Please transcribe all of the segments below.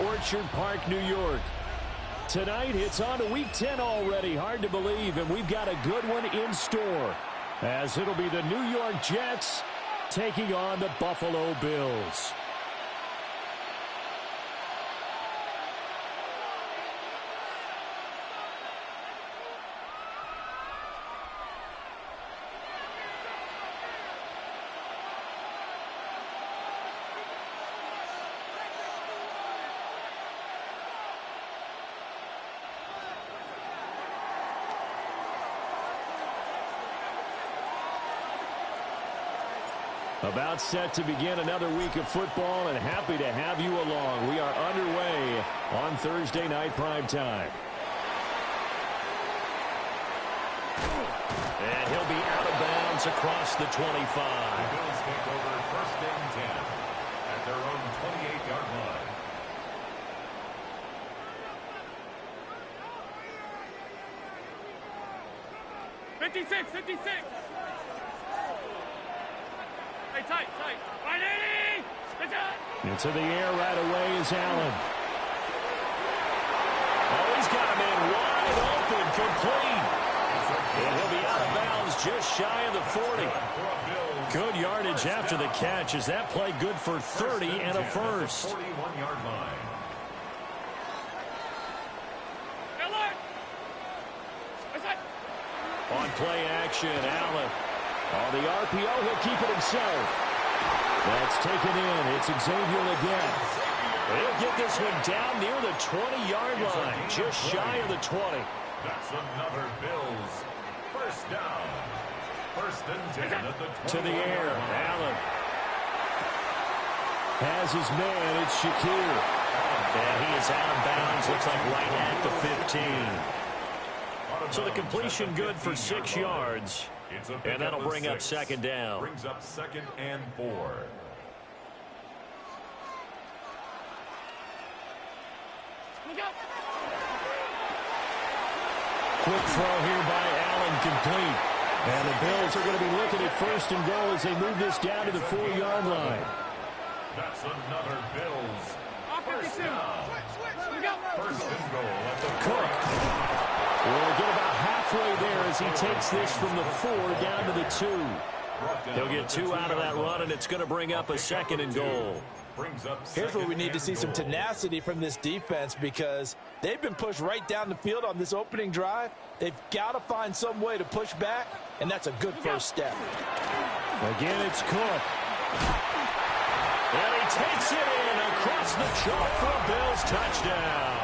Orchard Park, New York. Tonight, it's on to Week 10 already. Hard to believe, and we've got a good one in store, as it'll be the New York Jets taking on the Buffalo Bills. About set to begin another week of football, and happy to have you along. We are underway on Thursday night primetime. And he'll be out of bounds across the 25. The Bills take over first and 10 at their own 28-yard line. '56. Hey, tight. Into the air right away is Allen. Oh, he's got him in wide open, complete. And he'll be out of bounds just shy of the 40. Good yardage after the catch. Is that play good for 30 and a first? 41-yard line. On play action, Allen. On the RPO, he'll keep it himself. That's taken in. It's Xavier again. He'll get this one down near the 20-yard line, just shy of the 20. That's another Bills. First down. First and 10 at the 20. To the air, Allen. Has his man, it's Shakir. And he is out of bounds, looks like right at the 15. So the completion good for 6 yards. And that'll bring up second down. Brings up second and 4. Quick throw here by Allen, complete. And the Bills are going to be looking at first and goal as they move this down to the 4-yard line. That's another Bills. First down. First and goal at the Cook will get about halfway there as he takes this from the 4 down to the 2. He'll get 2 out of that run, and it's going to bring up a second and goal. Here's where we need to see some tenacity from this defense, because they've been pushed right down the field on this opening drive. They've got to find some way to push back, and that's a good first step. Again, it's Cook. And he takes it in across the chalk for a Bills touchdown.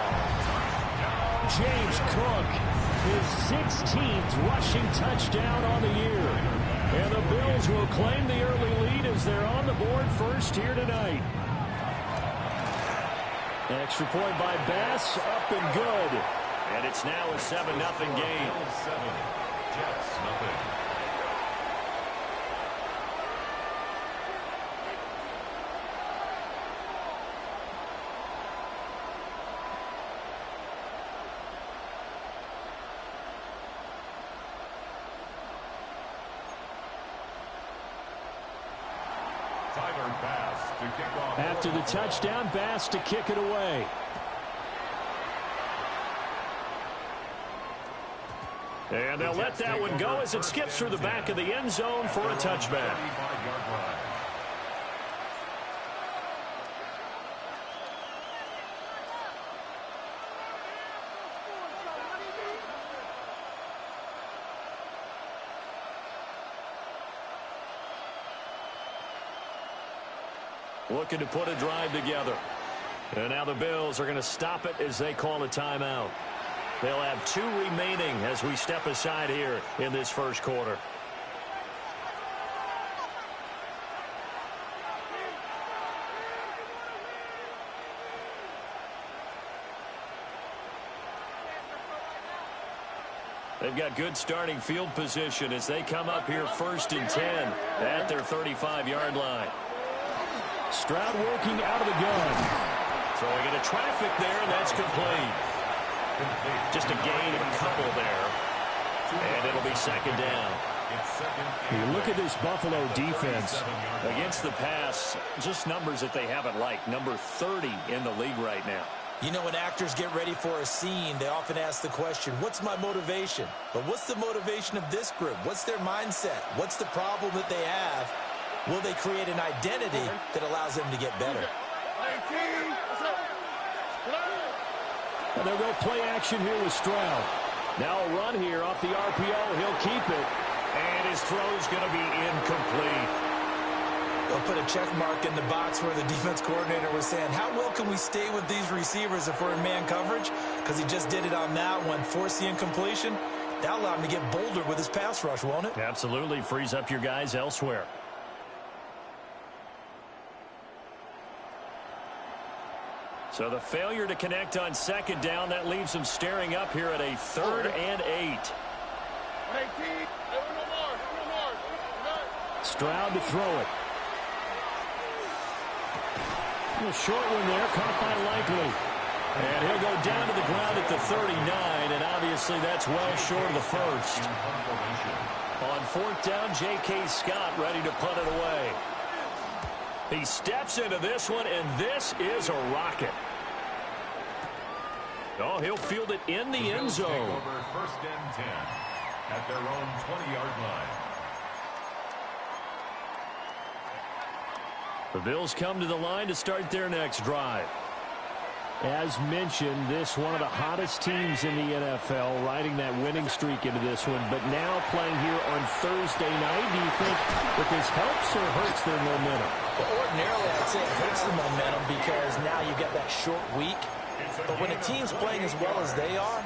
James Cook, his 16th rushing touchdown on the year. And the Bills will claim the early lead as they're on the board first here tonight. Extra point by Bass, up and good. And it's now a 7-0 game. 7, Jets nothing. After the touchdown, Bass to kick it away. And they'll let that one go as it skips through the back of the end zone for a touchback. Looking to put a drive together. And now the Bills are going to stop it as they call a timeout. They'll have 2 remaining as we step aside here in this first quarter. They've got good starting field position as they come up here first and 10 at their 35-yard line. Stroud working out of the gun. Throwing into traffic there, and that's complete. Just a gain of a couple there. And it'll be second down. You look at this Buffalo defense. Against the pass, just numbers that they haven't liked. Number 30 in the league right now. You know, when actors get ready for a scene, they often ask the question, what's my motivation? But what's the motivation of this group? What's their mindset? What's the problem that they have? Will they create an identity that allows them to get better? And they'll go play action here with Stroud. Now a run here off the RPO. He'll keep it. And his throw's going to be incomplete. They'll put a check mark in the box where the defense coordinator was saying, how well can we stay with these receivers if we're in man coverage? Because he just did it on that one, forced the incompletion. That'll allow him to get bolder with his pass rush, won't it? Absolutely. Frees up your guys elsewhere. So the failure to connect on second down, that leaves them staring up here at a 3rd and 8. Stroud to throw it. A short one there, caught by Likely. And he'll go down to the ground at the 39, and obviously that's well short of the first. On 4th down, J.K. Scott ready to punt it away. He steps into this one, and this is a rocket. Oh, he'll field it in the end zone. Over 1st and 10 at their own 20-yard line. The Bills come to the line to start their next drive. As mentioned, this one of the hottest teams in the NFL, riding that winning streak into this one, but now playing here on Thursday night. Do you think that this helps or hurts their momentum? Well, ordinarily, I'd say it hurts the momentum because now you get that short week. But when a team's playing as well as they are,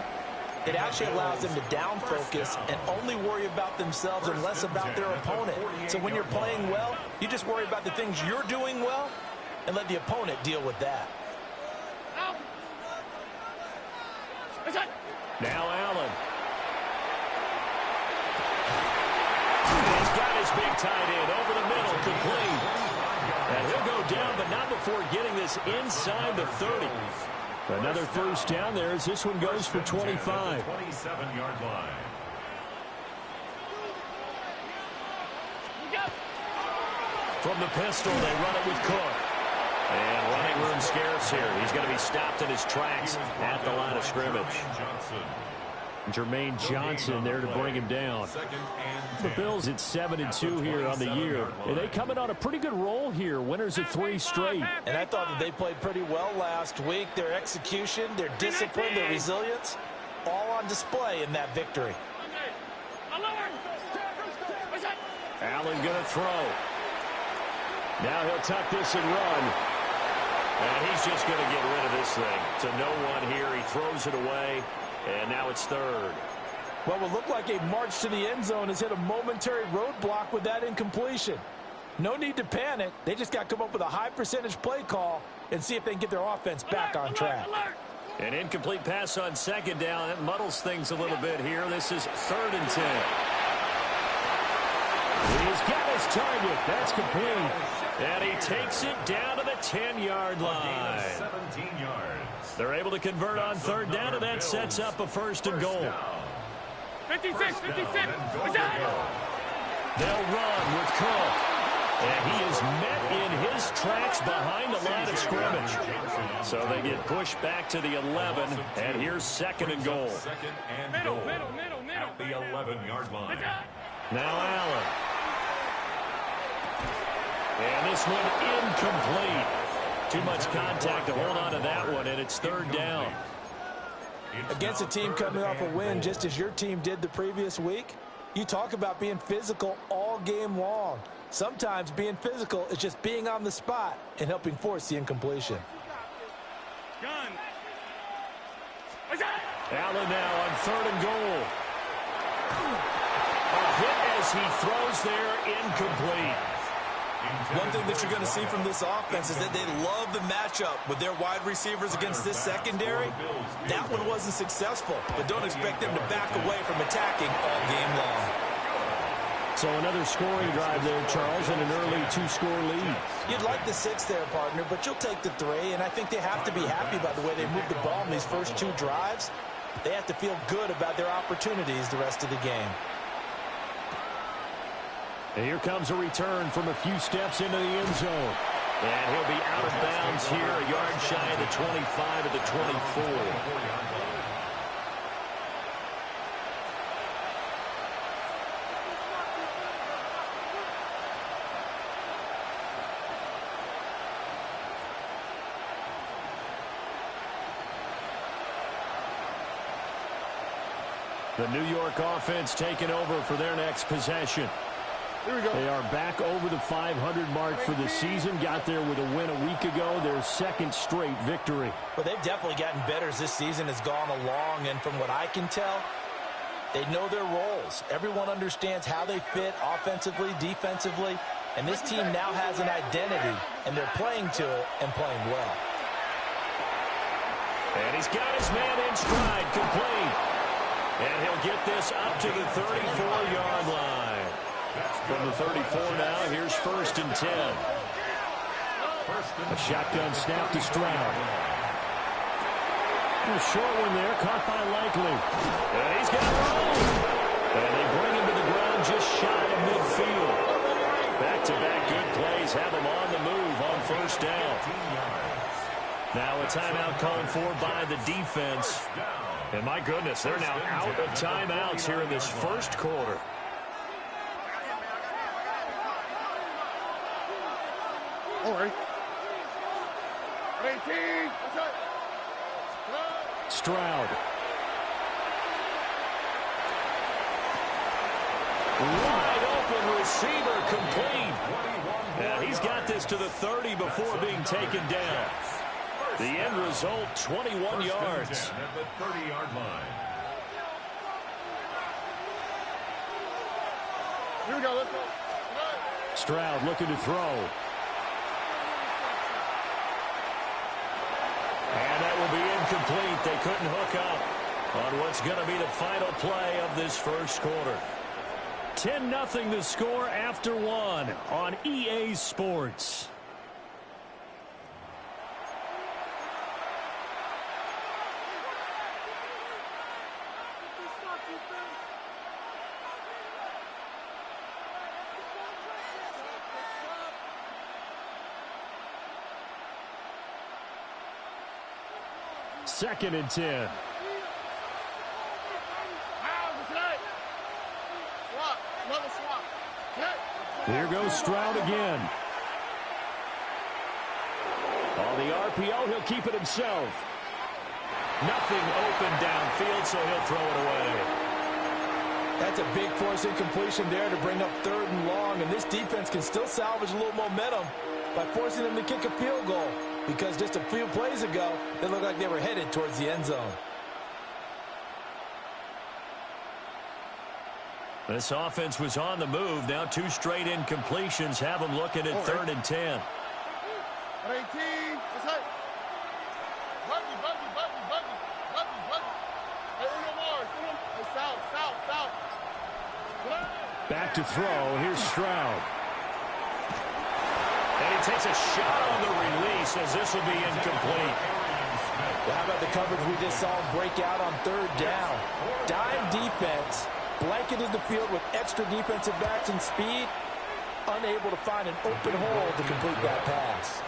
it actually allows them to down focus and only worry about themselves and less about their opponent. So when you're playing well, you just worry about the things you're doing well and let the opponent deal with that. Now Allen. He's got his big tight end over the middle, complete. And he'll go down, but not before getting this inside the 30. Another first down there as this one goes for 25. 27-yard line. From the pistol, they run it with Cook. And running room scarce here. He's going to be stopped in his tracks at the line of scrimmage. Jermaine Johnson there to bring him down. The Bills at 7-2 here on the year. And they come in on a pretty good roll here. Winners of 3 straight. And I thought that they played pretty well last week. Their execution, their discipline, their resilience, all on display in that victory. Allen going to throw. Now he'll tuck this and run. And he's just going to get rid of this thing. To no one here. He throws it away. And now it's 3rd. What will look like a march to the end zone has hit a momentary roadblock with that incompletion. No need to panic. They just got to come up with a high percentage play call and see if they can get their offense back on track. An incomplete pass on second down. That muddles things a little bit here. This is 3rd and 10. He's got his target. That's complete. And he takes it down to the 10-yard line. 17 yards. They're able to convert on 3rd down, and that sets up a 1st and goal. 56. They'll run with Cook. And he is met in his tracks behind the line of scrimmage. So they get pushed back to the 11, and here's 2nd and goal. Middle. At the 11-yard line. Now Allen. And this one incomplete. Too much contact to hold on to that one, and it's 3rd down. Against a team coming off a win just as your team did the previous week, you talk about being physical all game long. Sometimes being physical is just being on the spot and helping force the incompletion. Allen now on 3rd and goal. A hit as he throws there, incomplete. One thing that you're going to see from this offense is that they love the matchup with their wide receivers against this secondary. That one wasn't successful, but don't expect them to back away from attacking all game long. So another scoring drive there, Charles, and an early 2-score lead. You'd like the 6 there, partner, but you'll take the 3, and I think they have to be happy by the way they moved the ball in these first 2 drives. They have to feel good about their opportunities the rest of the game. And here comes a return from a few steps into the end zone. And he'll be out of bounds here, a yard shy of the 25 at the 24. The New York offense taking over for their next possession. Here we go. They are back over the 500 mark for the season. Got there with a win a week ago. Their second straight victory. Well, they've definitely gotten better as this season has gone along. And from what I can tell, they know their roles. Everyone understands how they fit offensively, defensively. And this team now has an identity, and they're playing to it and playing well. And he's got his man in stride, complete. And he'll get this up to the 34-yard line. From the 34 now, here's 1st and 10. A shotgun snap to Stroud. A short one there, caught by Likely. And he's got room. And they bring him to the ground just shy of midfield. Back-to-back good plays have him on the move on 1st down. Now a timeout called for by the defense. And my goodness, they're now out of timeouts here in this first quarter. All right. 18. Stroud. Wide open receiver, complete. And he's got this to the 30 before being taken down. The end result, 21 yards. At the 30-yard line. Here we go. Let's go. Stroud looking to throw. And that will be incomplete. They couldn't hook up on what's going to be the final play of this first quarter. 10-0 the score after one on EA Sports. Second and 10. Here goes Stroud again. On the RPO, he'll keep it himself. Nothing open downfield, so he'll throw it away. That's a big force incompletion there to bring up 3rd and long, and this defense can still salvage a little momentum by forcing them to kick a field goal, because just a few plays ago, they looked like they were headed towards the end zone. This offense was on the move. Now 2 straight incompletions have them looking at 3rd and 10. 18. Back to throw. Here's Stroud. And he takes a shot on the release as this will be incomplete. Well, how about the coverage we just saw him break out on 3rd down? Dime defense, blanketed the field with extra defensive backs and speed, unable to find an open hole to complete that pass.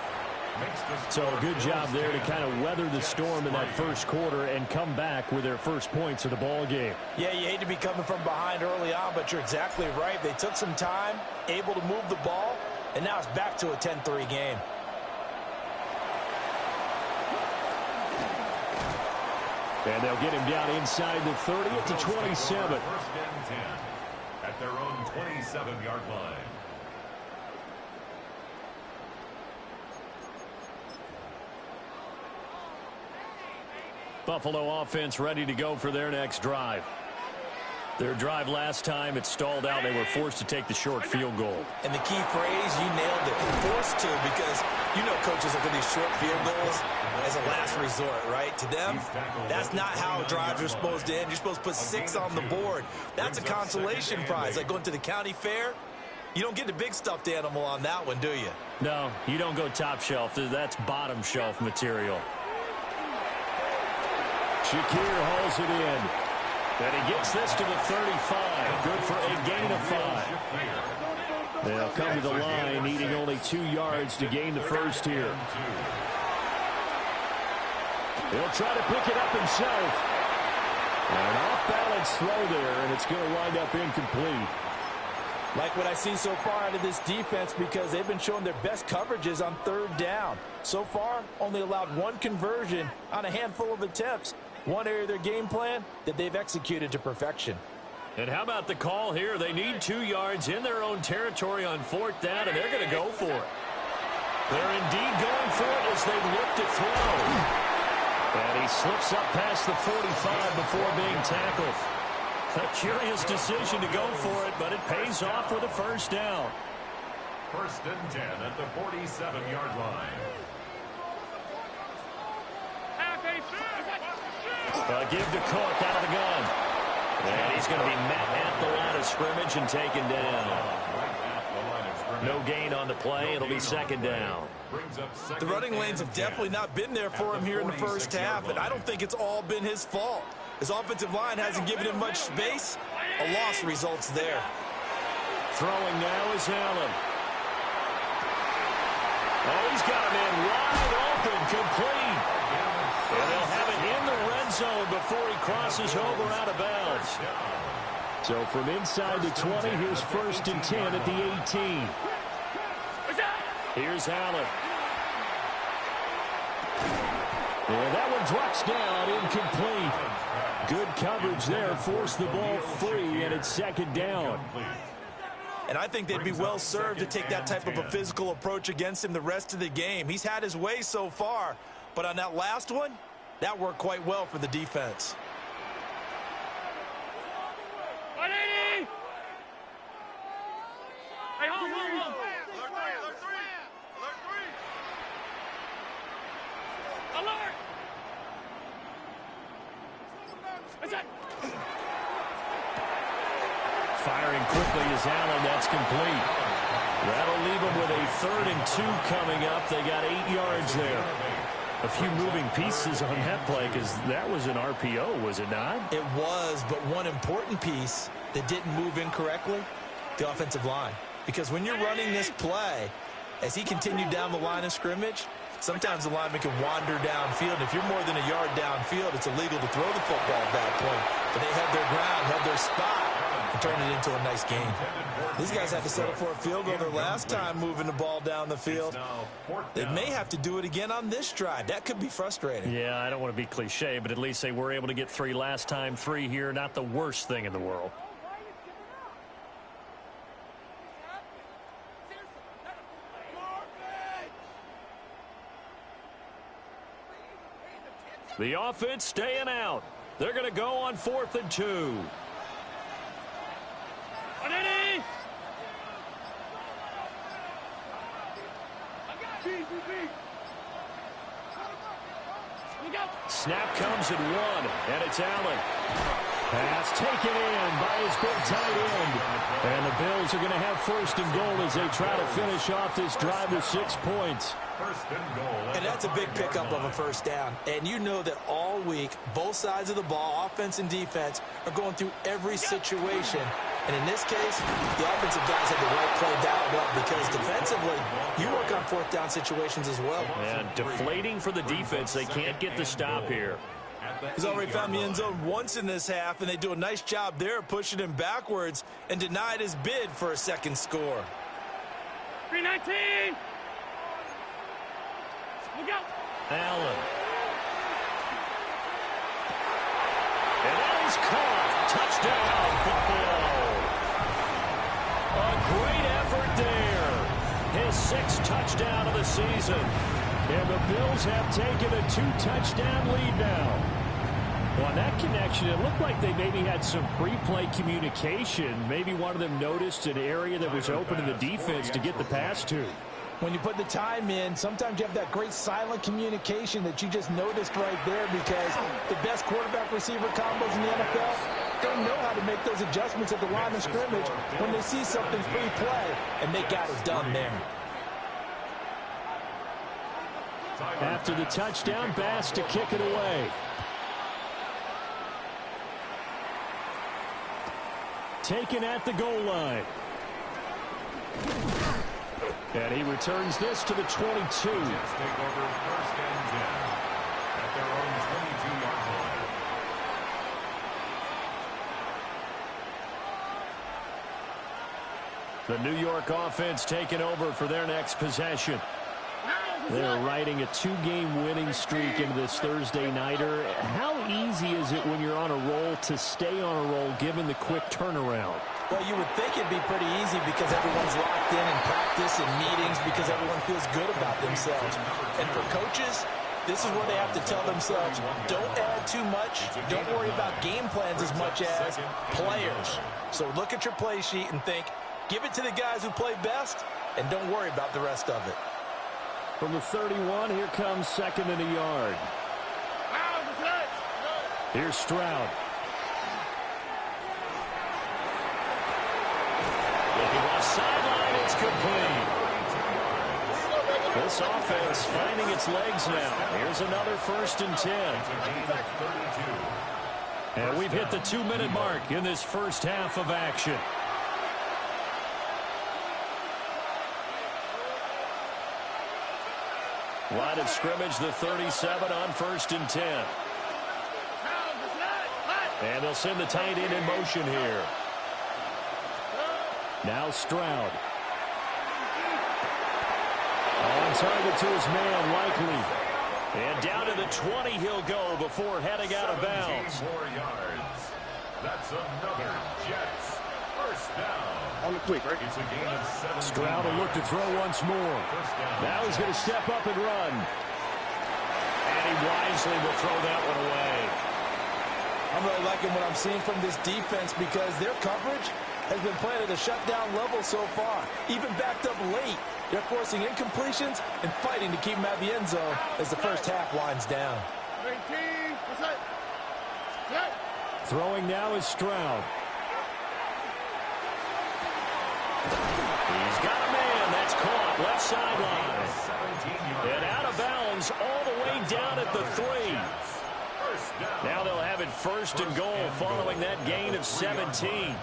So a good job there to kind of weather the storm in that first quarter and come back with their first points of the ball game. Yeah, you hate to be coming from behind early on, but you're exactly right. They took some time, able to move the ball, and now it's back to a 10-3 game. And they'll get him down inside the 30 at the 27. 1st and 10 at their own 27-yard line. Buffalo offense ready to go for their next drive. Their drive last time, it stalled out. They were forced to take the short field goal. And the key phrase, you nailed it, forced to, because you know coaches look at these short field goals as a last resort, right? To them, that's not how drives are supposed to end. You're supposed to put 6 on the board. That's a consolation prize, like going to the county fair. You don't get the big stuffed animal on that one, do you? No, you don't go top shelf. That's bottom shelf material. Shakir hauls it in. And he gets this to the 35. Good for a gain of 5. They'll come to the line, needing only 2 yards to gain the first here. He'll try to pick it up himself. An off-balance throw there, and it's going to wind up incomplete. Like what I see so far out of this defense, because they've been showing their best coverages on 3rd down. So far, only allowed 1 conversion on a handful of attempts. One area of their game plan that they've executed to perfection. And how about the call here? They need 2 yards in their own territory on 4th down, and they're going to go for it. They're indeed going for it as they look to throw. And he slips up past the 45 before being tackled. A curious decision to go for it, but it pays off with a first down. 1st and 10 at the 47-yard line. Give to Cook out of the gun. And he's going to be met at the line of scrimmage and taken down. No gain on the play. It'll be 2nd down. The running lanes have definitely not been there for him here in the first half, and I don't think it's all been his fault. His offensive line hasn't given him much space. A loss results there. Throwing now is Allen. Oh, he's got him in wide open, complete. And they'll have it in the red zone before he crosses over out of bounds. So from inside the 20, here's 1st and 10 at the 18. Here's Allen. And that one drops down, incomplete. Good coverage there, forced the ball free, and it's 2nd down. And I think they'd be well served to take that type of a physical approach against him the rest of the game. He's had his way so far, but on that last one, that worked quite well for the defense. Hey, hold. Alert! Firing quickly is Allen. That's complete. That'll leave them with a 3rd and 2 coming up. They got 8 yards there. A few moving pieces on that play because that was an RPO, was it not? It was, but one important piece that didn't move incorrectly, the offensive line. Because when you're running this play, as he continued down the line of scrimmage, sometimes the lineman can wander downfield. If you're more than a yard downfield, it's illegal to throw the football at that point. But they held their ground, held their spot, and turned it into a nice game. These guys had to settle for a field goal their last time moving the ball down the field. They may have to do it again on this drive. That could be frustrating. Yeah, I don't want to be cliche, but at least they were able to get 3 last time. 3 here, not the worst thing in the world. The offense staying out. They're going to go on 4th and 2. Snap comes at 1, and it's Allen. Pass taken in by his big tight end. And the Bills are going to have 1st and goal as they try to finish off this drive with 6 points. 1st and goal. And that's a big pickup of a 1st down. And you know that all week, both sides of the ball, offense and defense, are going through every situation. And in this case, the offensive guys have the right play dialed up because defensively, you work on 4th down situations as well. And deflating for the defense. They can't get the stop here. He's already found the end zone once in this half, and they do a nice job there pushing him backwards and denied his bid for a 2nd score. 319! Look out! Allen. And that is caught. Touchdown, football. A great effort there. His 6th touchdown of the season. And the Bills have taken a 2-touchdown lead now. On that connection, it looked like they maybe had some pre-play communication. Maybe one of them noticed an area that was open in the defense to get the pass to. When you put the time in, sometimes you have that great silent communication that you just noticed right there because the best quarterback-receiver combos in the NFL, they know how to make those adjustments at the line of scrimmage when they see something pre-play, and they got it done there. After the touchdown, Bass to kick it away. Taken at the goal line. And he returns this to the 22. Jets take over first and 10 at their own 22-yard line. The New York offense taking over for their next possession. They're riding a 2-game winning streak into this Thursday nighter. How easy is it when you're on a roll to stay on a roll given the quick turnaround? Well, you would think it'd be pretty easy because everyone's locked in practice and meetings because everyone feels good about themselves. And for coaches, this is where they have to tell themselves, don't add too much, don't worry about game plans as much as players. So look at your play sheet and think, give it to the guys who play best, and don't worry about the rest of it. From the 31, here comes second and a yard. Here's Stroud. Looking left sideline, it's complete. This offense finding its legs now. Here's another first and 10. And we've hit the 2-minute mark in this first half of action. Line of scrimmage, the 37 on first and 10. And they'll send the tight end in motion here. Now Stroud. On target to his man, Likely. And down to the 20 he'll go before heading out of bounds. 4 yards. That's another Jets first down. On the quick, right? It's a gain of 7. Stroud will look to throw once more. Now he's going to step up and run. And he wisely will throw that one away. I'm really liking what I'm seeing from this defense because their coverage has been playing at a shutdown level so far. Even backed up late, they're forcing incompletions and fighting to keep them out of the end zone as the first half winds down. Throwing now is Stroud. He's got a man. That's caught. Left sideline. And out of bounds all the way down at the 3. Now they'll have it first and goal following that gain of 17.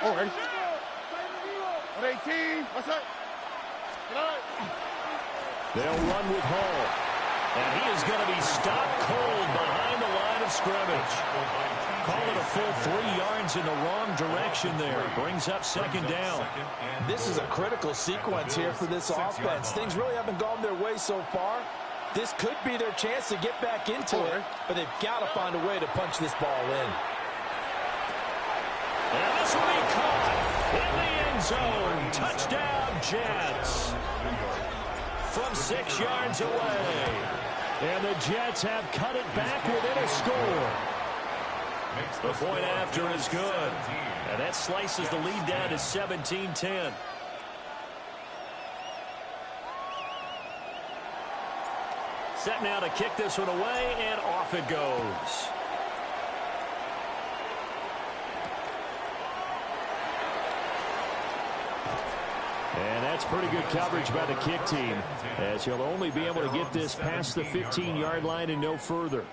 All right. 18. What's up? They'll run with Hall. And he is going to be stopped cold behind the line of scrimmage. Call it a full 3 yards in the wrong direction there. Brings up second down. This is a critical sequence here for this offense. Things really haven't gone their way so far. This could be their chance to get back into it, but they've got to find a way to punch this ball in. And this will be caught in the end zone. Touchdown, Jets. From 6 yards away. And the Jets have cut it back within a score. The point after is good. And that slices the lead down to 17-10. Set now to kick this one away, and off it goes. And that's pretty good coverage by the kick team, as he'll only be able to get this past the 15-yard line and no further.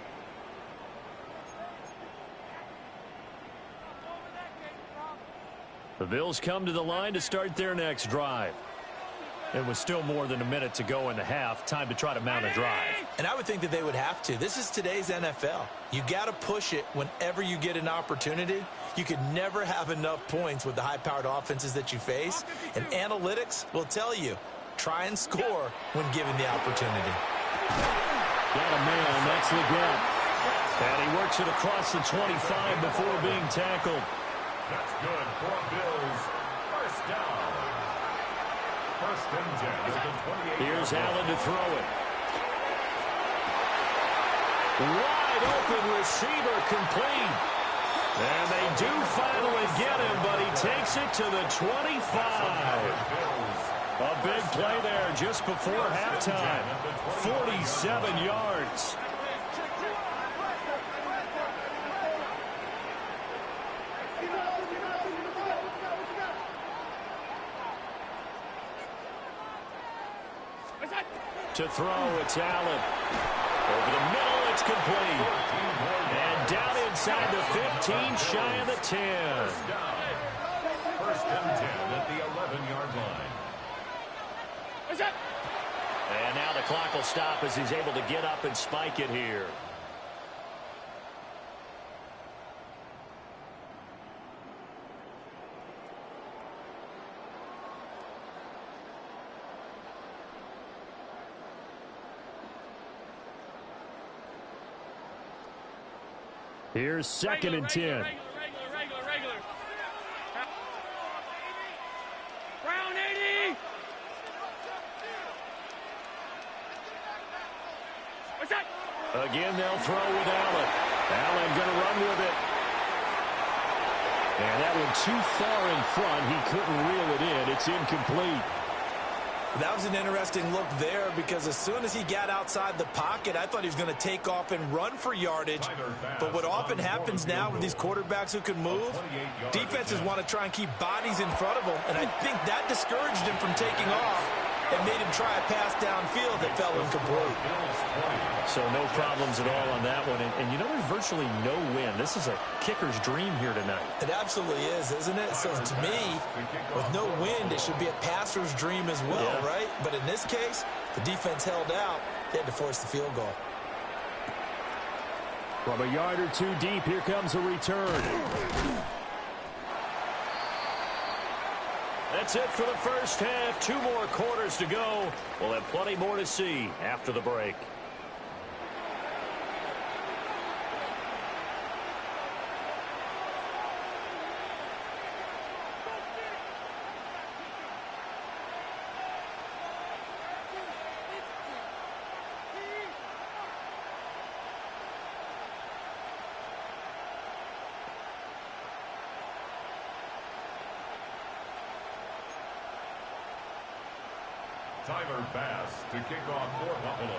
The Bills come to the line to start their next drive. It was still more than a minute to go in the half. Time to try to mount a drive. And I would think that they would have to. This is today's NFL. You got to push it whenever you get an opportunity. You could never have enough points with the high-powered offenses that you face. And analytics will tell you, try and score when given the opportunity. Got a man. That's the gap. And he works it across the 25 before being tackled. That's good for Bills. First down. First and 10 at the 28. Here's Allen to throw it. Wide open receiver complete. And they do finally get him, but he takes it to the 25. A big play there just before halftime. 47 yards. To throw, it's Allen. Over the middle, it's complete. And down inside the 15, shy of the 10. First and 10 at the 11-yard line. And now the clock will stop as he's able to get up and spike it here. Here's second and 10. Regular. Brown 80. What's that? Again, they'll throw with Allen. Allen going to run with it. And that one too far in front. He couldn't reel it in. It's incomplete. That was an interesting look there because as soon as he got outside the pocket, I thought he was going to take off and run for yardage. But what often happens now with these quarterbacks who can move, defenses want to try and keep bodies in front of them. And I think that discouraged him from taking off and made him try a pass downfield that fell incomplete. So no problems at all on that one. And you know, there's virtually no win. This is a kicker's dream here tonight. It absolutely is, isn't it? So to me, with no wind, it should be a passer's dream as well, right? But in this case, the defense held out. They had to force the field goal. From a yard or two deep, here comes a return. That's it for the first half. 2 more quarters to go. We'll have plenty more to see after the break. Tyler Bass to kick off for Buffalo.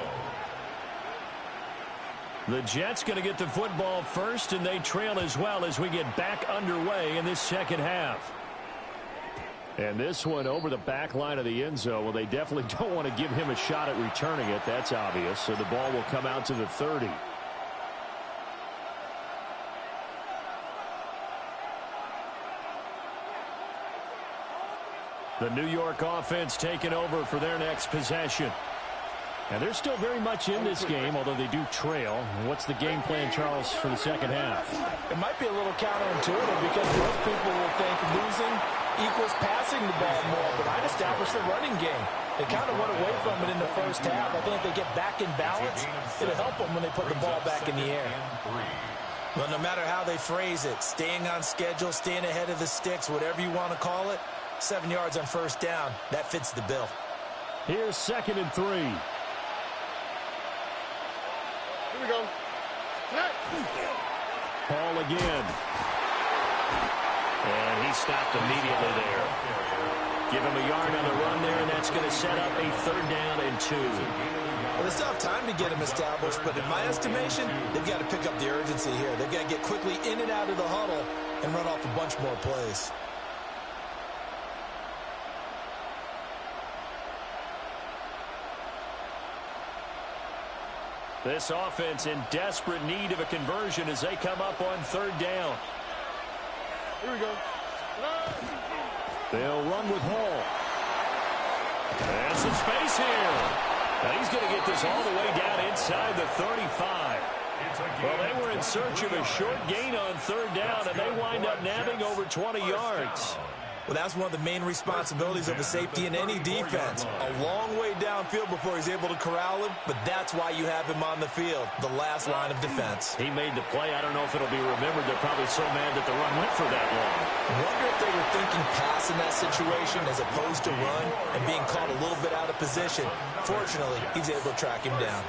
The Jets going to get the football first, and they trail as well as we get back underway in this second half. And this one over the back line of the end zone. Well, they definitely don't want to give him a shot at returning it. That's obvious. So the ball will come out to the 30. The New York offense taking over for their next possession. And they're still very much in this game, although they do trail. What's the game plan, Charles, for the second half? It might be a little counterintuitive because most people will think losing equals passing the ball more, but I'd establish the running game. They kind of went away from it in the first half. I think if they get back in balance, it'll help them when they put the ball back in the air. Well, no matter how they phrase it, staying on schedule, staying ahead of the sticks, whatever you want to call it, 7 yards on first down, that fits the bill. Here's second and 3. Here we go. Paul again. And he stopped immediately there. Give him a yard on the run there, and that's going to set up a 3rd down and 2. Well, they still have time to get him established, but in my estimation, they've got to pick up the urgency here. They've got to get quickly in and out of the huddle and run off a bunch more plays. This offense in desperate need of a conversion as they come up on 3rd down. Here we go. They'll run with Hall. And some space here. Now he's going to get this all the way down inside the 35. Well, they were in search of a short gain on 3rd down, and they wind up nabbing over 20 yards. Well, that's one of the main responsibilities of a safety in any defense. A long way downfield before he's able to corral him, but that's why you have him on the field, the last line of defense. He made the play. I don't know if it'll be remembered. They're probably so mad that the run went for that long. I wonder if they were thinking pass in that situation as opposed to run and being caught a little bit out of position. Fortunately, he's able to track him down.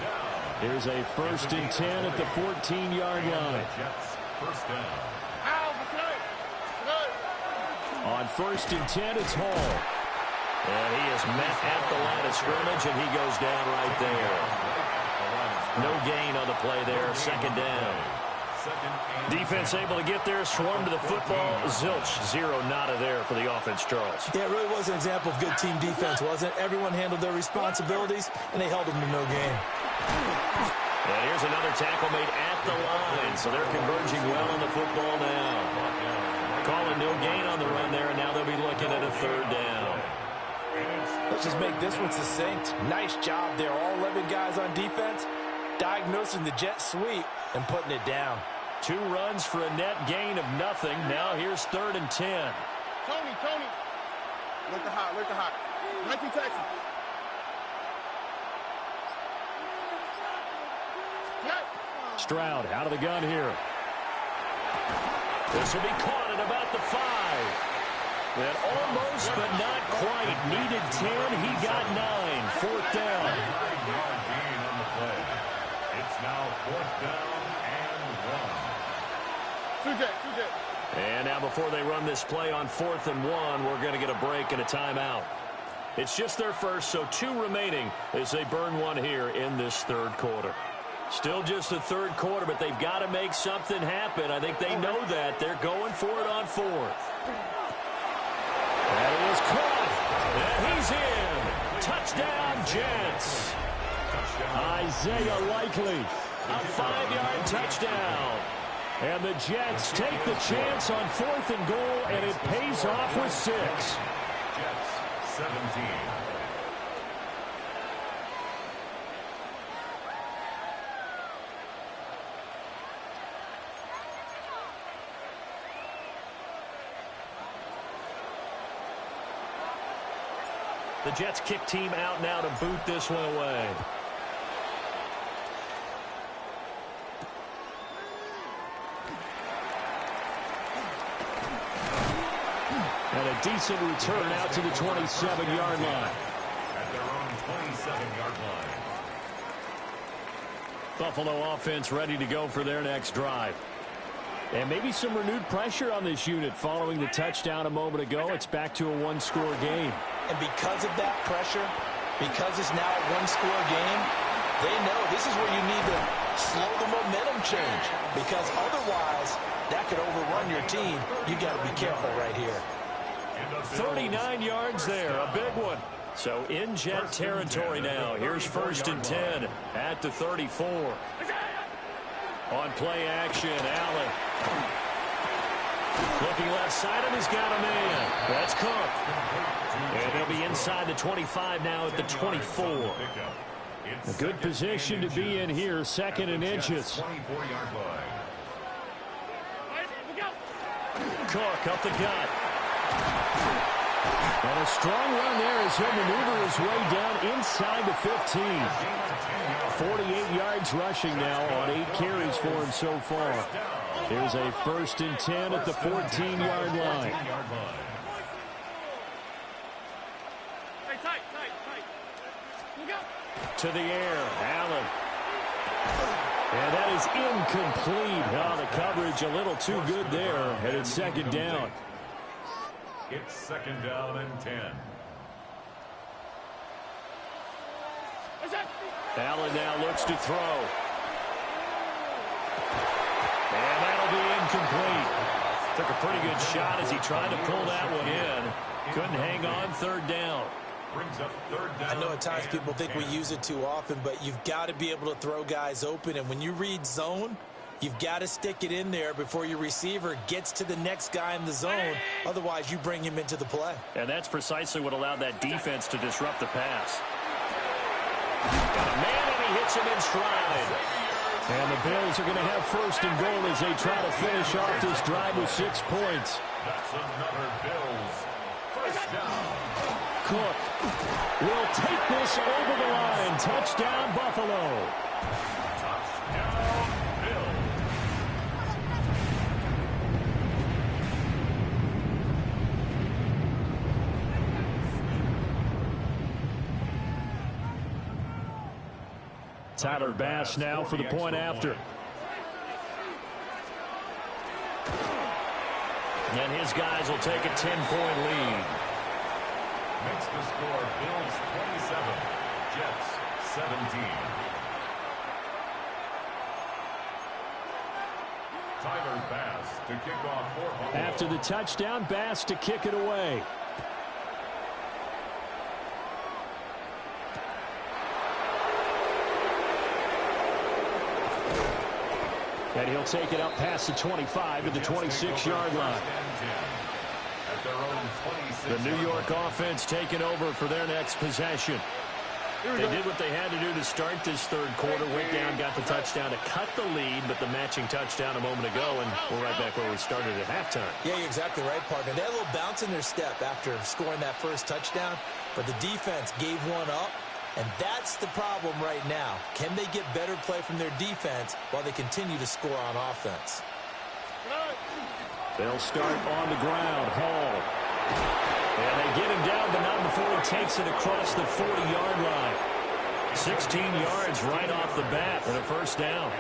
Here's a 1st and 10 at the 14-yard line. First down. On 1st and 10, it's Hall. And he is met at the line of scrimmage, and he goes down right there. No gain on the play there, 2nd down. Defense able to get there, swarm to the football. Zilch, zero, nada there for the offense, Charles. Yeah, it really was an example of good team defense, wasn't it? Everyone handled their responsibilities, and they held them to no gain. And here's another tackle made at the line, so they're converging well on the football now. Calling no gain on the run there, and now they'll be looking at a third down. Let's just make this one succinct. Nice job there. All 11 guys on defense, diagnosing the jet sweep and putting it down. 2 runs for a net gain of nothing. Now here's 3rd and 10. Tony. Look the hot. 19 Texas. Stroud out of the gun here. This will be caught at about the 5. And almost, but not quite. Needed 10. He got 9. 4th down. 9-yard gain on the play. It's now 4th down and 1. 2J. And now before they run this play on 4th and 1, we're going to get a break and a timeout. It's just their first, so 2 remaining as they burn one here in this 3rd quarter. Still just the 3rd quarter, but they've got to make something happen. I think they know that. They're going for it on 4th. That is caught. And he's in. Touchdown, Jets. Isaiah Likely, a 5-yard touchdown. And the Jets take the chance on 4th and goal, and it pays off with 6. Jets 17. The Jets kick team out now to boot this one away. And a decent return out to the 27-yard line. At their own 27-yard line. Buffalo offense ready to go for their next drive. And maybe some renewed pressure on this unit following the touchdown a moment ago. It's back to a 1-score game. And because of that pressure, because it's now a 1-score game, they know this is where you need to slow the momentum change. Because otherwise, that could overrun your team. You got to be careful right here. 39 yards there, a big one. So in Jet territory now. Here's 1st and 10 at the 34. On play action, Allen. Looking left side, and he's got a man. That's Cook. And they'll be inside the 25 now at the 24. A good position to be in here, 2nd and inches. Cook up the gut. And a strong run there as he'll maneuver his way down inside the 15. 48 yards rushing now on 8 carries for him so far. Here's a 1st and 10 at the 14-yard line. To the air, Allen. And that is incomplete. Oh, the coverage a little too good there. And it's 2nd down. It's 2nd down and 10. Allen now looks to throw. And that'll be incomplete. Took a pretty good shot as he tried to pull that one in. Couldn't hang on, 3rd down. Brings up 3rd down. I know at times people think we use it too often, but you've got to be able to throw guys open. And when you read zone, you've got to stick it in there before your receiver gets to the next guy in the zone. Otherwise, you bring him into the play. And that's precisely what allowed that defense to disrupt the pass. Got a man, and he hits him in stride. And the Bills are going to have 1st and goal as they try to finish off this drive with 6 points. That's another Bills 1st down. Cook will take this over the line. Touchdown, Buffalo. Touchdown, Bills. Tyler Bass now for the point after. And his guys will take a 10-point lead. Makes the score Bills 27, Jets 17. Tyler Bass to kick off for Buffalo. After the touchdown, Bass to kick it away. And he'll take it up past the 25 to the 26-yard line. The New York offense taking over for their next possession. They did what they had to do to start this third quarter. Went down, got the touchdown to cut the lead, but the matching touchdown a moment ago, and we're right back where we started at halftime. Yeah, you're exactly right, partner. They had a little bounce in their step after scoring that first touchdown, but the defense gave one up, and that's the problem right now. Can they get better play from their defense while they continue to score on offense? They'll start on the ground. Hall. And they get him down, but not before he takes it across the 40-yard line. 16 yards right off the bat and a first down.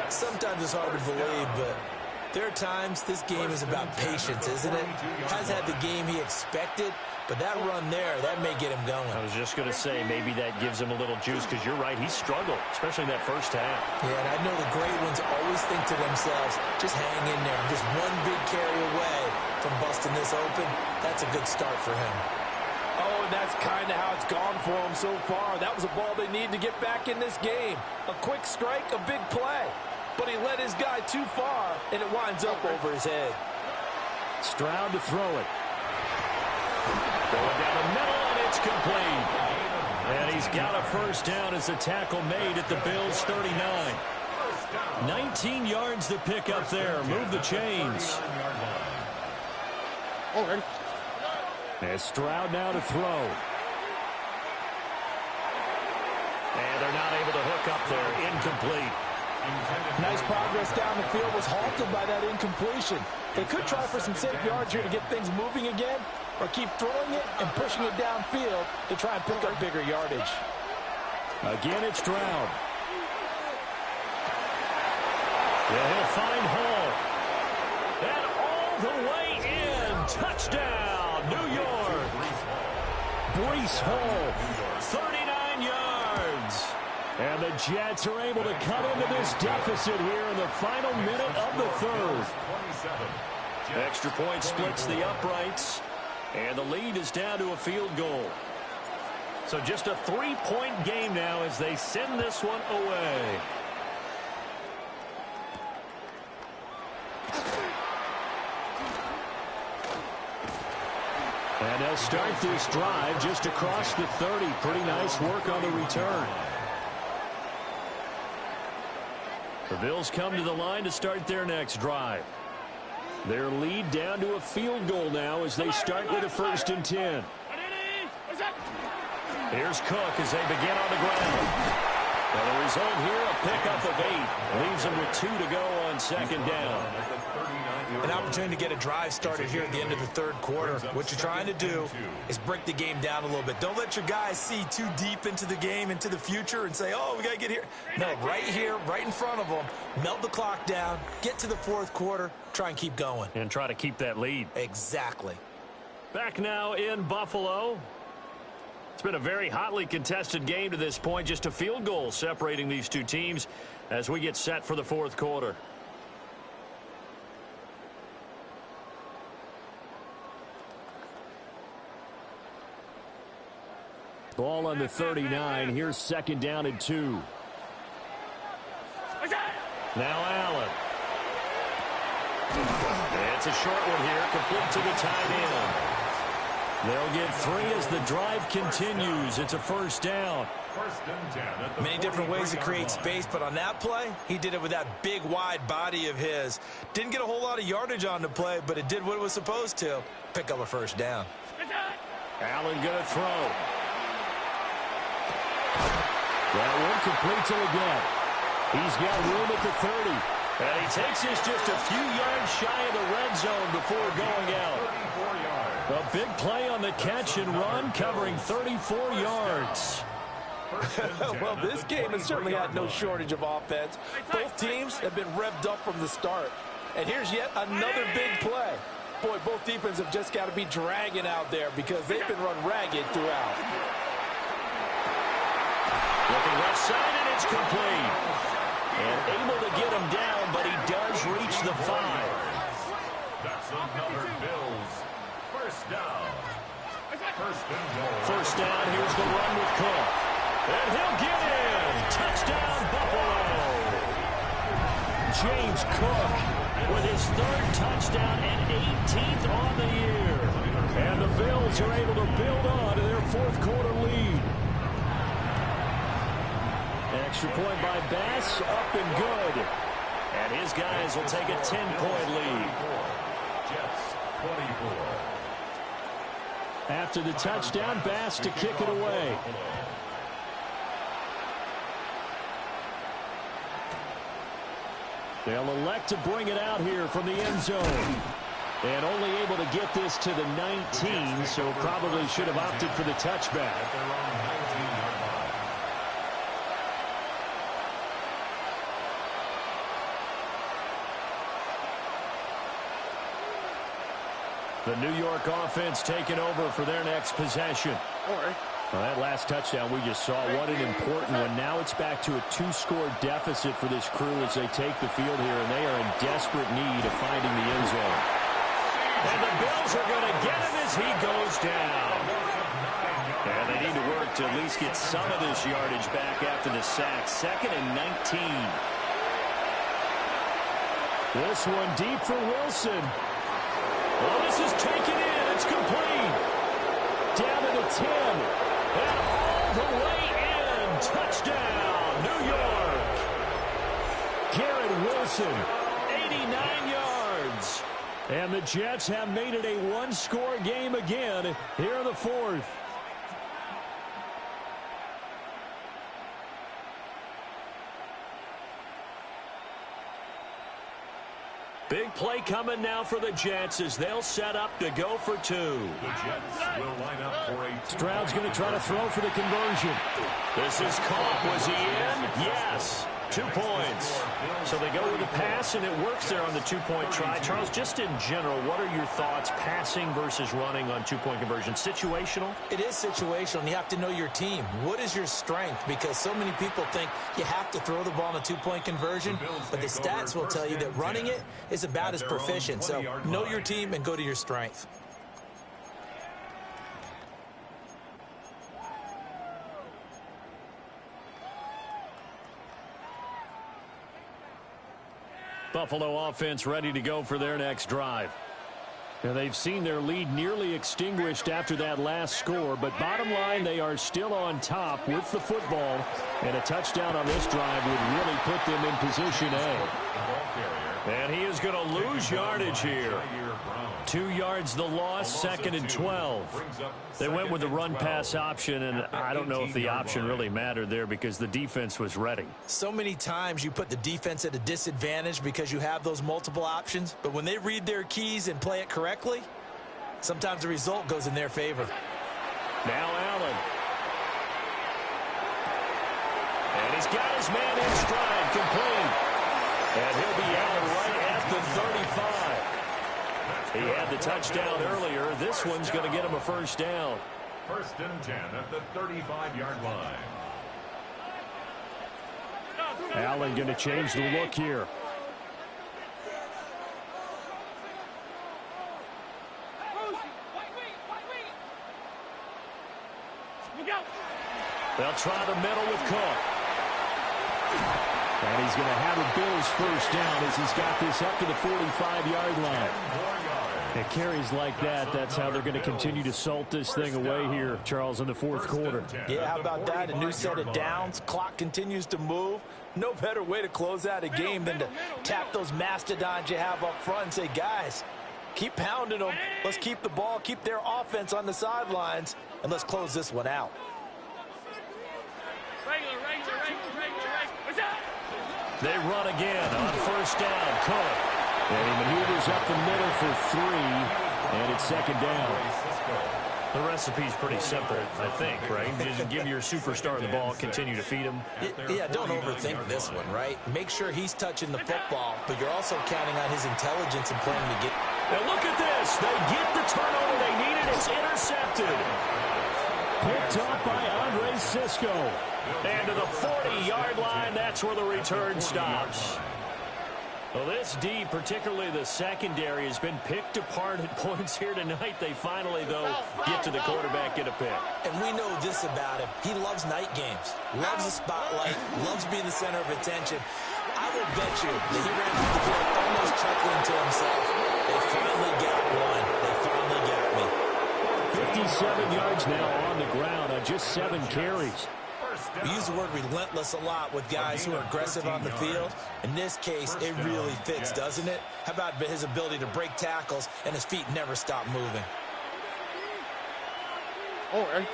Sometimes it's hard to believe, but there are times this game is about patience, isn't it? Has had the game he expected, but that run there, that may get him going. I was just going to say, maybe that gives him a little juice, because you're right, he struggled, especially that first half. Yeah, and I know the great ones always think to themselves, just hang in there. I'm just one big carry away from busting this open. That's a good start for him. Oh, and that's kind of how it's gone for him so far. That was a ball they need to get back in this game. A quick strike, a big play. But he led his guy too far, and it winds up over his head. Stroud to throw it. Going down the middle, and it's complete. And he's got a first down as the tackle made at the Bills' 39. 19 yards to pick up there. Move the chains. Already. As Stroud now to throw. And they're not able to hook up there. Incomplete. Nice progress down the field was halted by that incompletion. They could try for some safe yards here to get things moving again, or keep throwing it and pushing it downfield to try and pick up bigger yardage. Again, it's Stroud. Yeah, he'll find Hall. And all the way in. Touchdown, New York. Breece Hall, 39 yards. And the Jets are able to cut into this deficit here in the final minute of the third. Extra point splits the uprights, and the lead is down to a field goal. So just a 3-point game now as they send this one away. And they'll start this drive just across the 30. Pretty nice work on the return. The Bills come to the line to start their next drive. Their lead down to a field goal now as they start with a 1st and 10. Here's Cook as they begin on the ground. And the result here, a pickup of 8. Leaves them with 2 to go on 2nd down. An opportunity to get a drive started here at the end of the third quarter. What you're trying to do is break the game down a little bit. Don't let your guys see too deep into the game, into the future, and say, oh, we got to get here. No, right here, right in front of them, melt the clock down, get to the fourth quarter, try and keep going. And try to keep that lead. Exactly. Back now in Buffalo. It's been a very hotly contested game to this point. Just a field goal separating these two teams as we get set for the fourth quarter. Ball on the 39. Here's 2nd down and 2. Now Allen. It's a short one here, complete to the tight end. They'll get 3 as the drive continues. It's a 1st down. Many different ways to create space, but on that play, he did it with that big, wide body of his. Didn't get a whole lot of yardage on the play, but it did what it was supposed to. Pick up a 1st down. Allen going to throw. That one complete to Leggett. He's got room at the 30. And he takes this just a few yards shy of the red zone before going out. A big play on the catch and run, covering 34 yards. Well, this game has certainly had no shortage of offense. Both teams have been revved up from the start. And here's yet another big play. Boy, both defenses have just got to be dragging out there because they've been run ragged throughout. Looking left side, and it's complete. And able to get him down, but he does reach the James Cook with his 3rd touchdown and 18th on the year. And the Bills are able to build on to their 4th quarter lead. Extra point by Bass, up and good. And his guys will take a 10-point lead. Jets 24. After the touchdown, Bass to kick it away. They'll elect to bring it out here from the end zone. And only able to get this to the 19, so probably should have opted for the touchback. The New York offense taking over for their next possession. Well, that last touchdown we just saw, what an important one. Now it's back to a 2-score deficit for this crew as they take the field here, and they are in desperate need of finding the end zone. And the Bills are going to get him as he goes down. And they need to work to at least get some of this yardage back after the sack. 2nd and 19. This one deep for Wilson. Well, this is taken in. It's complete. Down to the 10. And all the way in. Touchdown, New York. Garrett Wilson, 89 yards. And the Jets have made it a 1-score game again here in the 4th. Big play coming now for the Jets as they'll set up to go for 2. The Jets will line up for a... Stroud's going to try to throw for the conversion. This is caught. Was he in? Yes. 2 points. So they go with the pass, and it works there on the 2-point try. Charles, just in general, what are your thoughts passing versus running on 2-point conversion? Situational? It is situational, and you have to know your team. What is your strength? Because so many people think you have to throw the ball in a 2-point conversion, but the stats will tell you that running it is about as proficient. So know your team and go to your strength. Buffalo offense ready to go for their next drive. Now they've seen their lead nearly extinguished after that last score, but bottom line, they are still on top with the football, and a touchdown on this drive would really put them in position A. And he is going to lose yardage here. 2 yards the loss, 2nd and 12. They went with the run-pass option, and I don't know if the option really mattered there because the defense was ready. So many times you put the defense at a disadvantage because you have those multiple options, but when they read their keys and play it correctly, sometimes the result goes in their favor. Now Allen. And he's got his man in stride, complete. And he'll be out right at the 35. He had the touchdown earlier. This one's going to get him a 1st down. 1st and 10 at the 35-yard line. Allen going to change the look here. They'll try the middle with Cook. And he's going to have a Bills 1st down as he's got this up to the 45-yard line. It carries like that. That's how they're going to continue to salt this thing away here, Charles, in the 4th quarter. Yeah, how about that? A new set of downs. Clock continues to move. No better way to close out a game than to tap those mastodons you have up front and say, guys, keep pounding them. Let's keep the ball, keep their offense on the sidelines, and let's close this one out. They run again on 1st down. Cook. And he maneuvers up the middle for 3. And it's 2nd down. The recipe's pretty simple, I think, right? Just give your superstar the ball, continue to feed him. Yeah, don't overthink this one, right? Make sure he's touching the football, but you're also counting on his intelligence and playing to get. Now look at this. They get the turnover they needed. It's intercepted. Picked up by Andre Sisco. And to the 40-yard line, that's where the return stops. Well, this D, particularly the secondary, has been picked apart at points here tonight. They finally, though, get to the quarterback, get a pick. And we know this about him. He loves night games, loves the spotlight, loves being the center of attention. I will bet you that he ran off the field almost chuckling to himself. They finally got one. They finally got me. 57 yards now on the ground on just 7 carries. We use the word relentless a lot with guys who are aggressive on the field. In this case, it really fits, doesn't it? How about his ability to break tackles and his feet never stop moving? Oh, hey.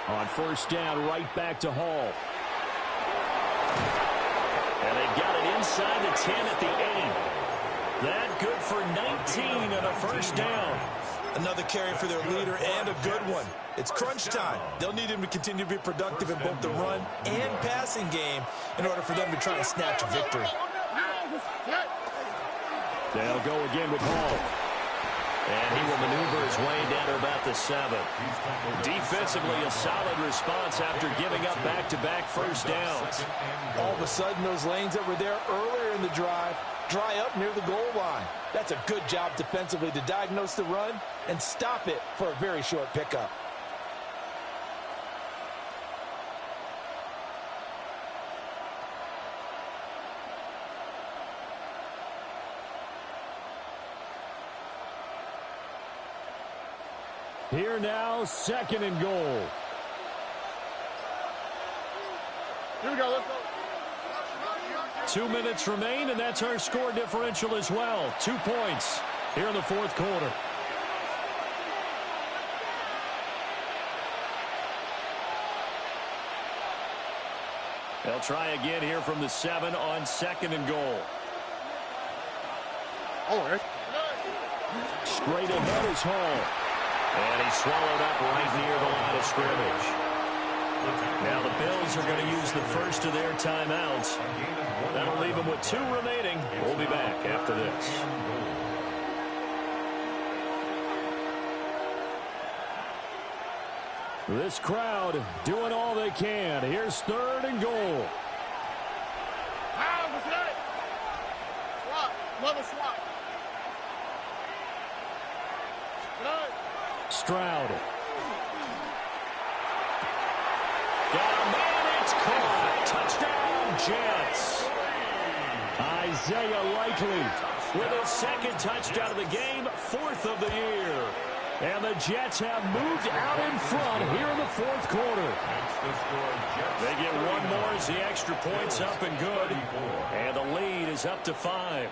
On first down, right back to Hall. And they've got it inside the 10 at the 8. That good for 19 and a first down. Another carry for their leader and a good one. It's crunch time. They'll need him to continue to be productive in both the run and passing game in order for them to try to snatch a victory. They'll go again with Hall. And he will maneuver his way down to about the 7. Defensively, a solid response after giving up back-to-back first downs. All of a sudden, those lanes that were there earlier in the drive dry up near the goal line. That's a good job defensively to diagnose the run and stop it for a very short pickup. Here now, 2nd and goal. Here we go. Let's go. 2 minutes remain, and that's our score differential as well. 2 points here in the 4th quarter. They'll try again here from the 7 on 2nd and goal. All right. Straight ahead is Hall. And he's swallowed up right near the line of scrimmage. Now the Bills are going to use the first of their timeouts. That'll leave them with 2 remaining. We'll be back after this. This crowd doing all they can. Here's 3rd and goal. Swap. Another swap. Stroud. Got a man, it's caught. Touchdown, Jets. Isaiah Likely with his 2nd touchdown of the game, 4th of the year. And the Jets have moved out in front here in the 4th quarter. They get one more as the extra point's up and good. And the lead is up to 5.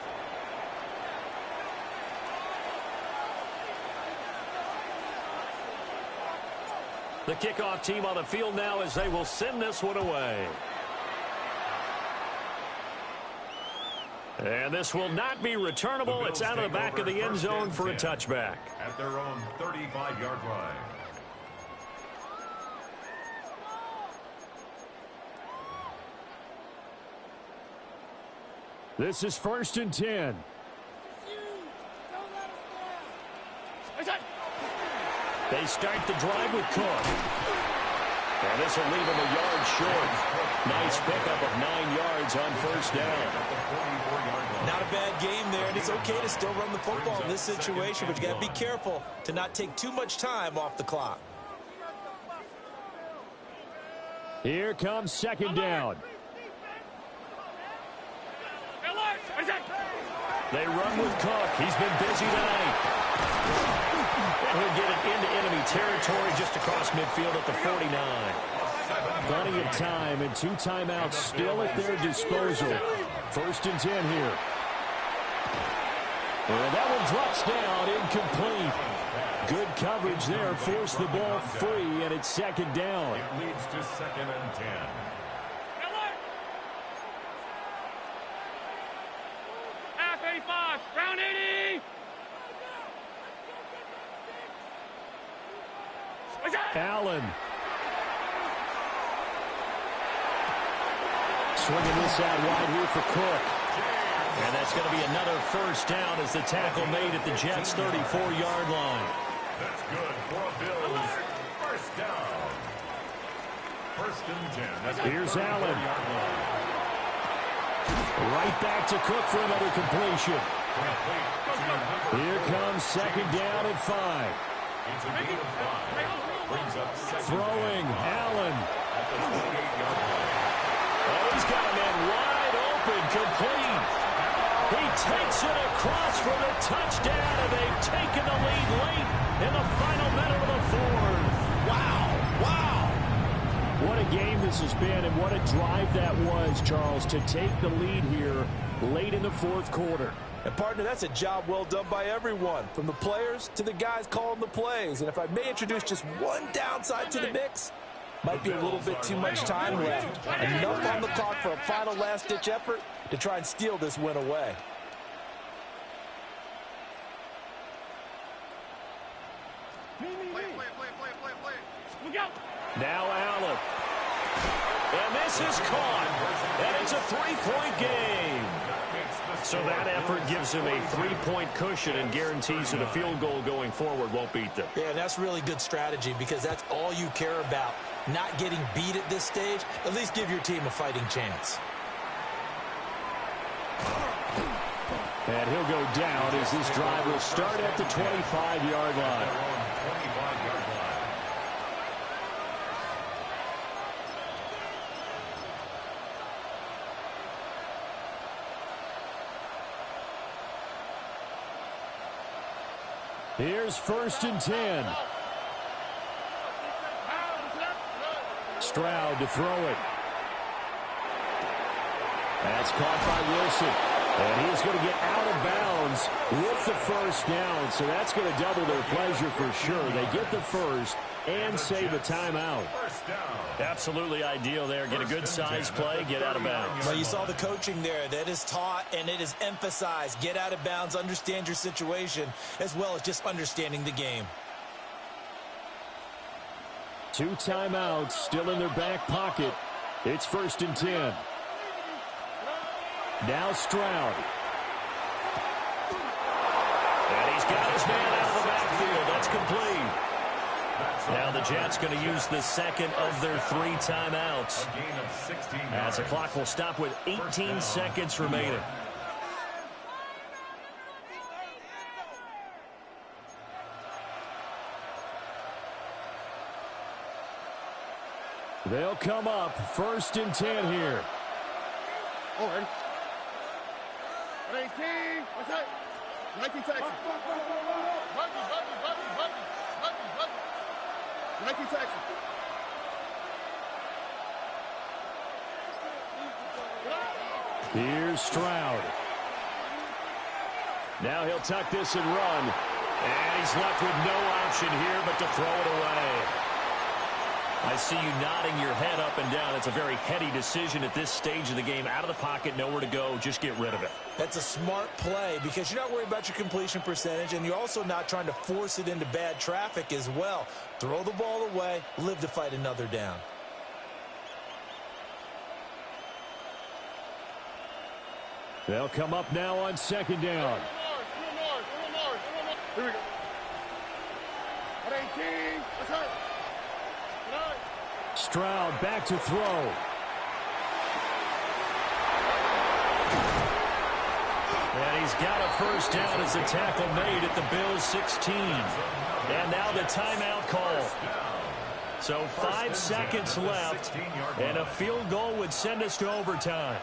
The kickoff team on the field now as they will send this one away. And this will not be returnable. It's out of the back of the end zone for a touchback. At their own 35-yard line. This is 1st and 10. They start the drive with Cook. And this will leave him a yard short. Nice pickup of 9 yards on first down. Not a bad game there, and it's okay to still run the football in this situation, but you got to be careful to not take too much time off the clock. Here comes 2nd down. They run with Cook. He's been busy tonight. And he'll get it into enemy territory just across midfield at the 49. Plenty of time and 2 timeouts still at their disposal. 1st and 10 here. And that one drops down, incomplete. Good coverage there, forced the ball free, and it's 2nd down. It leads to 2nd and 10. Half 85, round 80. Allen. Swinging this out wide here for Cook. And that's going to be another first down as the tackle made at the Jets' 34-yard line. That's good for a Bills first down. 1st and 10. Here's Allen. Right back to Cook for another completion. Here comes 2nd down at 5. It's a gain of 5. Brings up 2nd Throwing, down. Allen. At the 48-yard line. Oh, he's got a man wide open, complete. He takes it across for the touchdown, and they've taken the lead late in the final minute of the fourth. Wow, wow. What a game this has been, and what a drive that was, Charles, to take the lead here late in the fourth quarter. And, partner, that's a job well done by everyone, from the players to the guys calling the plays. And if I may introduce just one downside to the mix, might be a little bit too much time left. Enough on the clock for a final last-ditch effort to try and steal this win away. Now Allen. And this is caught. And it's a three-point game. So that effort gives him a three-point cushion and guarantees that a field goal going forward won't beat them. Yeah, that's really good strategy because that's all you care about. Not getting beat at this stage, at least give your team a fighting chance. And he'll go down as this drive will start at the 25-yard line. Here's 1st and 10. Stroud to throw it. That's caught by Wilson. And he's going to get out of bounds with the first down. So that's going to double their pleasure for sure. They get the first and save a timeout. Absolutely ideal there. Get a good size play, get out of bounds. Well, you saw the coaching there. That is taught and it is emphasized. Get out of bounds, understand your situation, as well as just understanding the game. 2 timeouts still in their back pocket. It's 1st and 10. Now Stroud. And he's got his man out of the backfield. That's complete. Now the Jets going to use the second of their 3 timeouts. As the clock will stop with 18 seconds remaining. They'll come up 1st and 10 here. Oh, ready? 18. What's that? 19 Texas. Buggy. 19 Texas. Here's Stroud. Now he'll tuck this and run. And he's left with no option here but to throw it away. I see you nodding your head up and down. It's a very heady decision at this stage of the game. Out of the pocket, nowhere to go. Just get rid of it. That's a smart play because you're not worried about your completion percentage, and you're also not trying to force it into bad traffic as well. Throw the ball away, live to fight another down. They'll come up now on 2nd down. Here we go. 18. What's that? Stroud back to throw. And he's got a first down as the tackle made at the Bills' 16. And now the timeout call. So 5 seconds left, and a field goal would send us to overtime.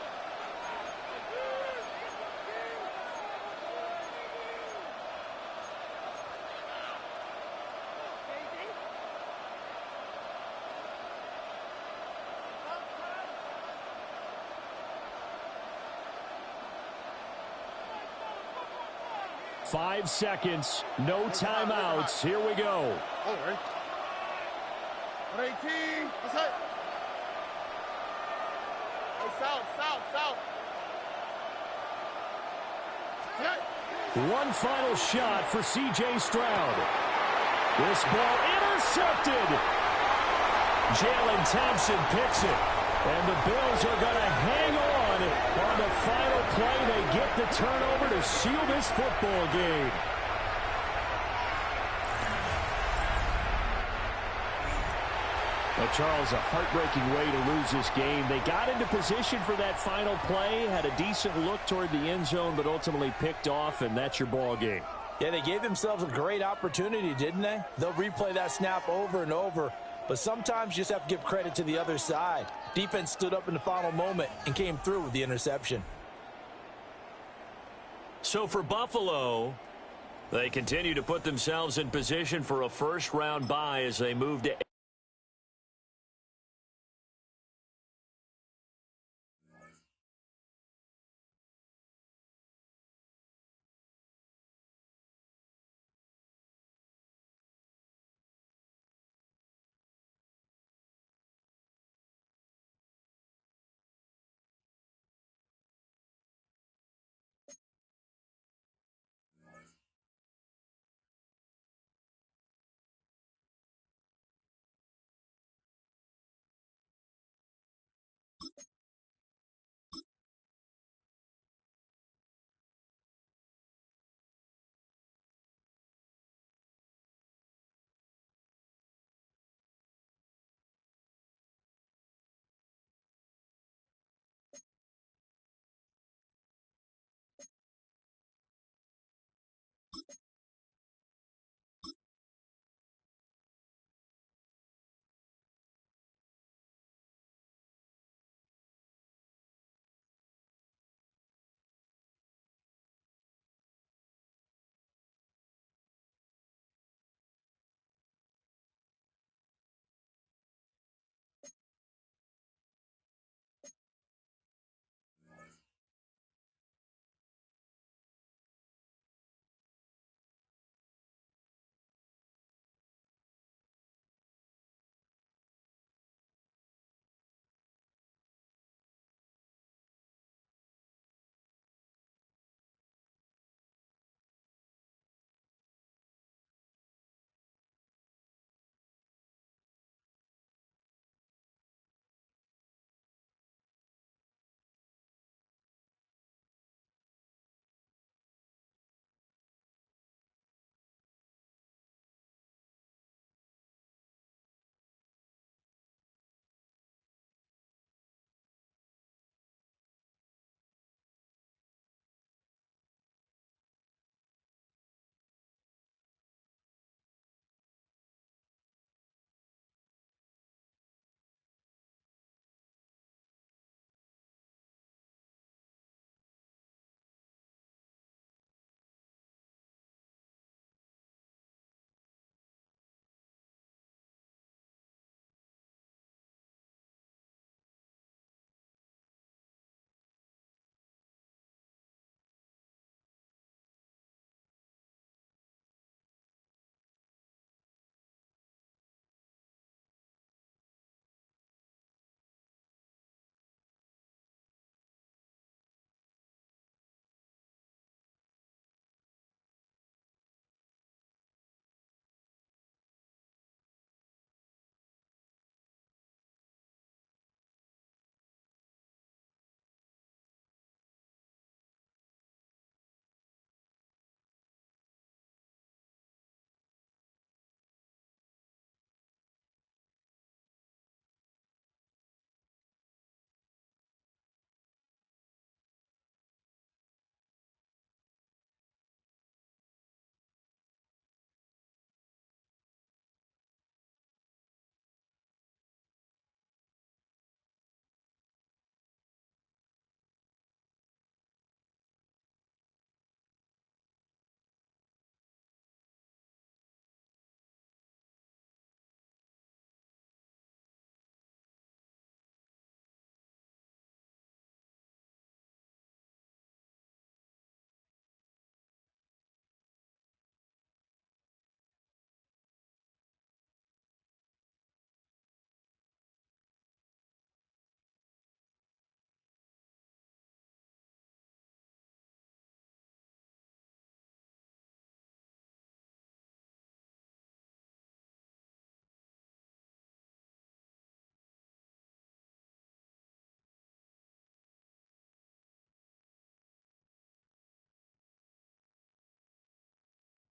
Five seconds, no timeouts. Here we go. Oh, right. 18. What's that? Hey, south. Yeah. One final shot for C.J. Stroud. This ball intercepted. Jalen Thompson picks it. And the Bills are going to hang on the final play. They get the turnover to seal this football game. Well, Charles, a heartbreaking way to lose this game. They got into position for that final play, had a decent look toward the end zone, but ultimately picked off, and that's your ball game. Yeah, they gave themselves a great opportunity, didn't they? They'll replay that snap over and over. But sometimes you just have to give credit to the other side. Defense stood up in the final moment and came through with the interception. So for Buffalo, they continue to put themselves in position for a first-round bye as they move to